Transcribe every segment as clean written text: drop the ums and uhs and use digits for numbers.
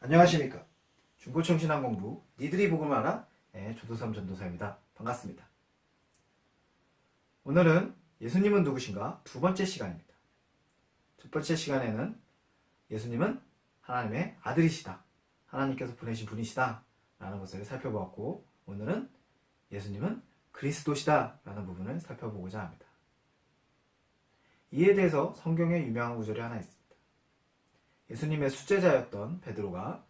안녕하십니까. 중고청신학공부 니들이 복음을 알아? 조도삼 전도사입니다. 반갑습니다. 오늘은 예수님은 누구신가? 두 번째 시간입니다. 첫 번째 시간에는 예수님은 하나님의 아들이시다. 하나님께서 보내신 분이시다. 라는 것을 살펴보았고, 오늘은 예수님은 그리스도시다. 라는 부분을 살펴보고자 합니다. 이에 대해서 성경에 유명한 구절이 하나 있습니다. 예수님의 수제자였던 베드로가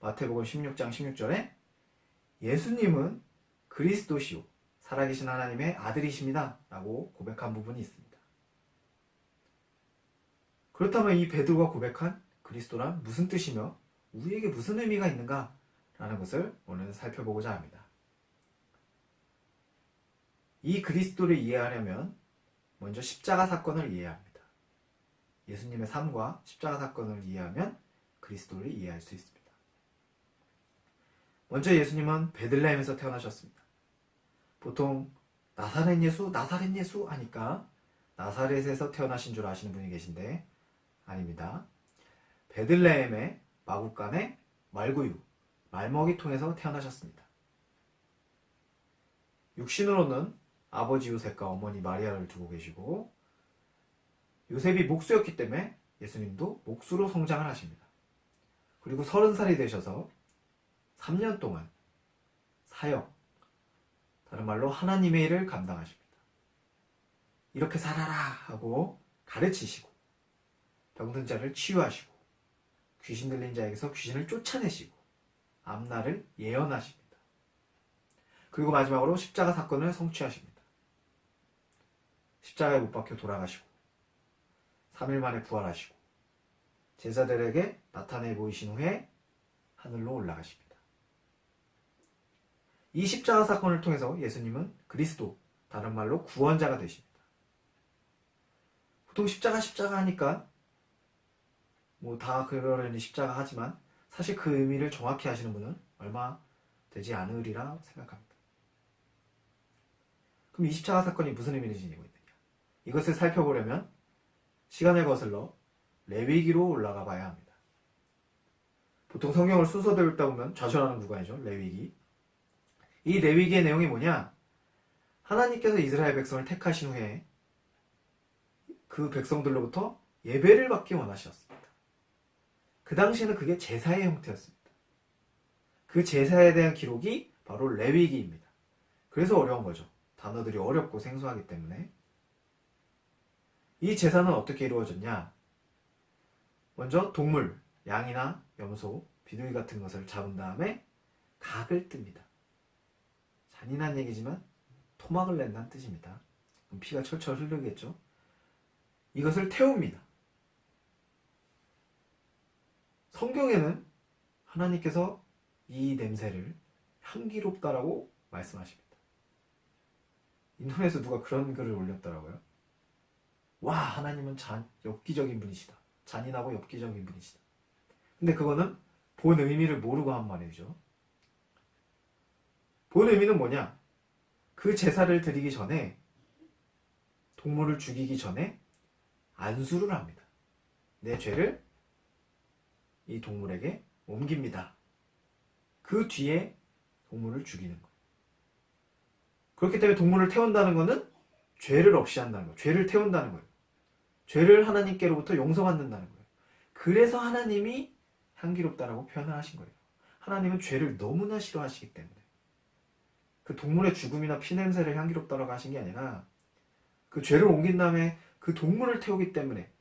마태복음 16장 16절에 예수님은 그리스도시요 살아계신 하나님의 아들이십니다 라고 고백한 부분이 있습니다. 그렇다면 이 베드로가 고백한 그리스도란 무슨 뜻이며 우리에게 무슨 의미가 있는가 라는 것을 오늘 살펴보고자 합니다. 이 그리스도를 이해하려면 먼저 십자가 사건을 이해해야 합니다. 예수님의 삶과 십자가 사건을 이해하면 그리스도를 이해할 수 있습니다. 먼저 예수님은 베들레헴에서 태어나셨습니다. 보통 나사렛 예수 하니까 나사렛에서 태어나신 줄 아시는 분이 계신데 아닙니다. 베들레헴의 마구간의 말구유, 말먹이통에서 태어나셨습니다. 육신으로는 아버지 요셉과 어머니 마리아를 두고 계시고 요셉이 목수였기 때문에 예수님도 목수로 성장을 하십니다. 그리고 30살이 되셔서 3년 동안 사역, 다른 말로 하나님의 일을 감당하십니다. 이렇게 살아라 하고 가르치시고 병든 자를 치유하시고 귀신 들린 자에게서 귀신을 쫓아내시고 앞날을 예언하십니다. 그리고 마지막으로 십자가 사건을 성취하십니다. 십자가에 못 박혀 돌아가시고 3일 만에 부활하시고 제자들에게 나타내 보이신 후에 하늘로 올라가십니다. 이 십자가 사건을 통해서 예수님은 그리스도, 다른 말로 구원자가 되십니다. 보통 십자가 하니까 다 그러려니 십자가 하지만 사실 그 의미를 정확히 아시는 분은 얼마 되지 않으리라 생각합니다. 그럼 이 십자가 사건이 무슨 의미를 지니고 있느냐? 이것을 살펴보려면 시간을 거슬러 레위기로 올라가 봐야 합니다. 보통 성경을 순서대로 읽다 보면 좌절하는 구간이죠. 레위기. 이 레위기의 내용이 뭐냐? 하나님께서 이스라엘 백성을 택하신 후에 그 백성들로부터 예배를 받기 원하셨습니다. 그 당시에는 그게 제사의 형태였습니다. 그 제사에 대한 기록이 바로 레위기입니다. 그래서 어려운 거죠. 단어들이 어렵고 생소하기 때문에. 이 제사는 어떻게 이루어졌냐? 먼저 동물, 양이나 염소, 비둘기 같은 것을 잡은 다음에 각을 뜹니다. 잔인한 얘기지만 토막을 낸다는 뜻입니다. 그럼 피가 철철 흐르겠죠? 이것을 태웁니다. 성경에는 하나님께서 이 냄새를 향기롭다라고 말씀하십니다. 인터넷에서 누가 그런 글을 올렸더라고요. 와, 하나님은 엽기적인 분이시다. 잔인하고 엽기적인 분이시다. 근데 그거는 본 의미를 모르고 한 말이죠. 본 의미는 뭐냐? 그 제사를 드리기 전에, 동물을 죽이기 전에 안수를 합니다. 내 죄를 이 동물에게 옮깁니다. 그 뒤에 동물을 죽이는 거예요. 그렇기 때문에 동물을 태운다는 것은 죄를 없이 한다는 거예요. 죄를 태운다는 거예요. 죄를 하나님께로부터 용서받는다는 거예요. 그래서 하나님이 향기롭다라고 표현을 하신 거예요. 하나님은 죄를 너무나 싫어하시기 때문에 그 동물의 죽음이나 피냄새를 향기롭다라고 하신 게 아니라 그 죄를 옮긴 다음에 그 동물을 태우기 때문에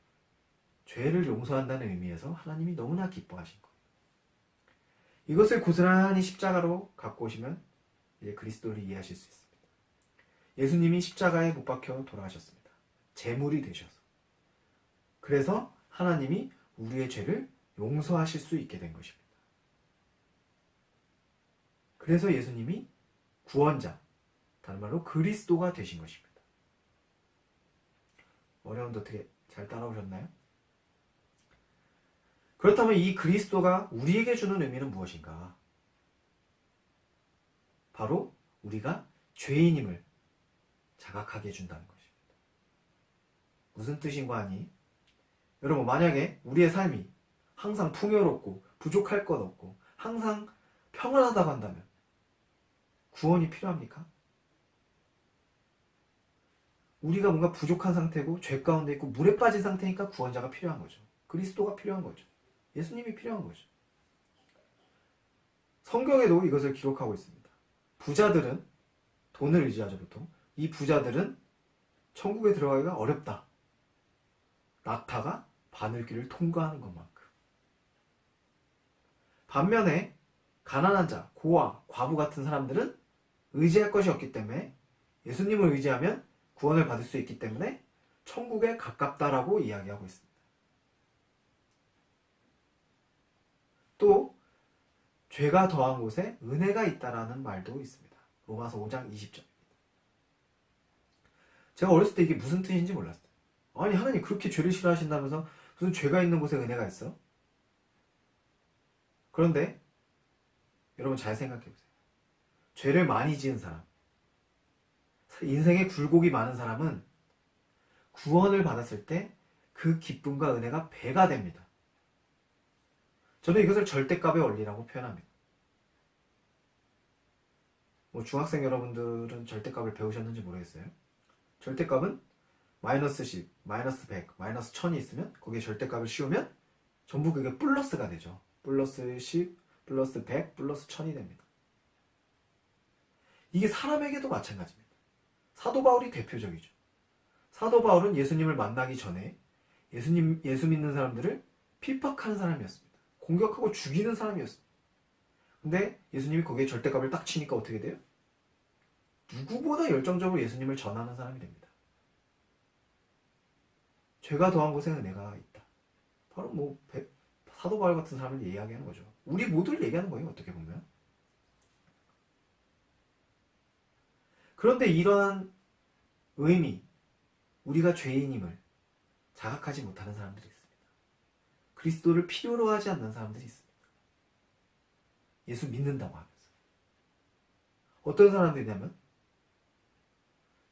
죄를 용서한다는 의미에서 하나님이 너무나 기뻐하신 거예요. 이것을 고스란히 십자가로 갖고 오시면 이제 그리스도를 이해하실 수 있습니다. 예수님이 십자가에 못 박혀 돌아가셨습니다. 제물이 되셔서. 그래서 하나님이 우리의 죄를 용서하실 수 있게 된 것입니다. 그래서 예수님이 구원자, 다른 말로 그리스도가 되신 것입니다. 어려운데 어떻게 잘 따라오셨나요? 그렇다면 이 그리스도가 우리에게 주는 의미는 무엇인가? 바로 우리가 죄인임을 자각하게 해준다는 것입니다. 무슨 뜻인가 하니? 여러분, 만약에 우리의 삶이 항상 풍요롭고 부족할 것 없고 항상 평안하다고 한다면 구원이 필요합니까? 우리가 뭔가 부족한 상태고 죄 가운데 있고 물에 빠진 상태니까 구원자가 필요한 거죠. 그리스도가 필요한 거죠. 예수님이 필요한 거죠. 성경에도 이것을 기록하고 있습니다. 부자들은 돈을 의지하죠, 보통. 이 부자들은 천국에 들어가기가 어렵다. 낙타가 바늘길을 통과하는 것만큼. 반면에 가난한 자, 고아, 과부 같은 사람들은 의지할 것이 없기 때문에 예수님을 의지하면 구원을 받을 수 있기 때문에 천국에 가깝다라고 이야기하고 있습니다. 또 죄가 더한 곳에 은혜가 있다라는 말도 있습니다. 로마서 5장 20절입니다. 제가 어렸을 때 이게 무슨 뜻인지 몰랐어요. 아니 하나님 그렇게 죄를 싫어하신다면서 무슨 죄가 있는 곳에 은혜가 있어? 그런데 여러분 잘 생각해보세요. 죄를 많이 지은 사람, 인생에 굴곡이 많은 사람은 구원을 받았을 때 그 기쁨과 은혜가 배가 됩니다. 저는 이것을 절대값의 원리라고 표현합니다. 중학생 여러분들은 절대값을 배우셨는지 모르겠어요. 절대값은 마이너스 10, 마이너스 100, 마이너스 1000이 있으면 거기에 절대값을 씌우면 전부 그게 플러스가 되죠. 플러스 10, 플러스 100, 플러스 1000이 됩니다. 이게 사람에게도 마찬가지입니다. 사도 바울이 대표적이죠. 사도 바울은 예수님을 만나기 전에 예수 믿는 사람들을 핍박하는 사람이었습니다. 공격하고 죽이는 사람이었습니다. 근데 예수님이 거기에 절대값을 딱 치니까 어떻게 돼요? 누구보다 열정적으로 예수님을 전하는 사람이 됩니다. 죄가 더한 곳에 은혜가 있다. 바로 사도 바울 같은 사람을 이야기하는 거죠. 우리 모두를 얘기하는 거예요. 어떻게 보면. 그런데 이러한 의미, 우리가 죄인임을 자각하지 못하는 사람들이 있습니다. 그리스도를 필요로 하지 않는 사람들이 있습니다. 예수 믿는다고 하면서. 어떤 사람들이냐면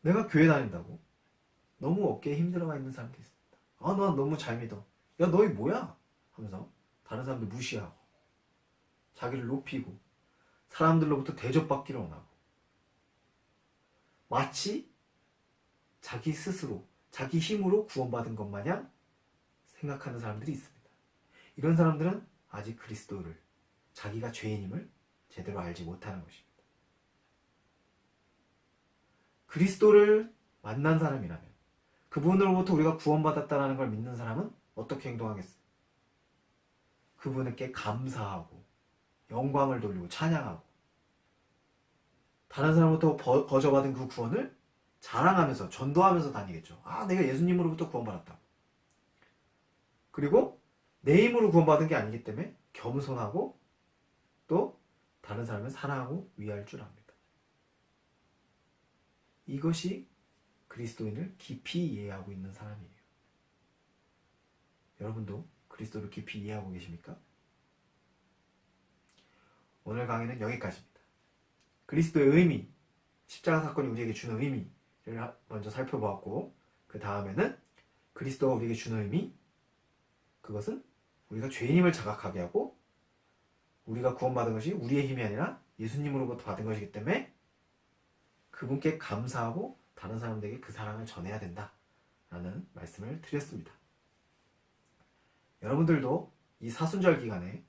내가 교회 다닌다고 너무 어깨에 힘들어가 있는 사람들이 있습니다. 아, 너 너무 잘 믿어. 야, 너희 뭐야? 하면서 다른 사람들 무시하고 자기를 높이고 사람들로부터 대접받기를 원하고 마치 자기 스스로 자기 힘으로 구원받은 것 마냥 생각하는 사람들이 있습니다. 이런 사람들은 아직 그리스도를 자기가 죄인임을 제대로 알지 못하는 것입니다. 그리스도를 만난 사람이라면 그분으로부터 우리가 구원받았다는 걸 믿는 사람은 어떻게 행동하겠어요? 그분에게 감사하고 영광을 돌리고 찬양하고 다른 사람부터 거저받은 그 구원을 자랑하면서 전도하면서 다니겠죠. 아, 내가 예수님으로부터 구원받았다. 그리고 내 힘으로 구원받은 게 아니기 때문에 겸손하고 또 다른 사람을 사랑하고 위할 줄 압니다. 이것이 그리스도인을 깊이 이해하고 있는 사람이에요. 여러분도 그리스도를 깊이 이해하고 계십니까? 오늘 강의는 여기까지입니다. 그리스도의 의미, 십자가 사건이 우리에게 주는 의미를 먼저 살펴보았고 그 다음에는 그리스도가 우리에게 주는 의미, 그것은 우리가 죄인임을 자각하게 하고 우리가 구원받은 것이 우리의 힘이 아니라 예수님으로부터 받은 것이기 때문에 그분께 감사하고 다른 사람들에게 그 사랑을 전해야 된다라는 말씀을 드렸습니다. 여러분들도 이 사순절 기간에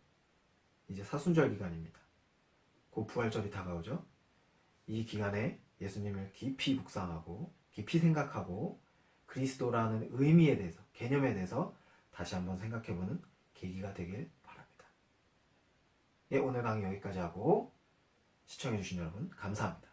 이제 사순절 기간입니다. 곧 부활절이 다가오죠. 이 기간에 예수님을 깊이 묵상하고 깊이 생각하고 그리스도라는 의미에 대해서 개념에 대해서 다시 한번 생각해보는 계기가 되길 바랍니다. 예, 오늘 강의 여기까지 하고 시청해주신 여러분 감사합니다.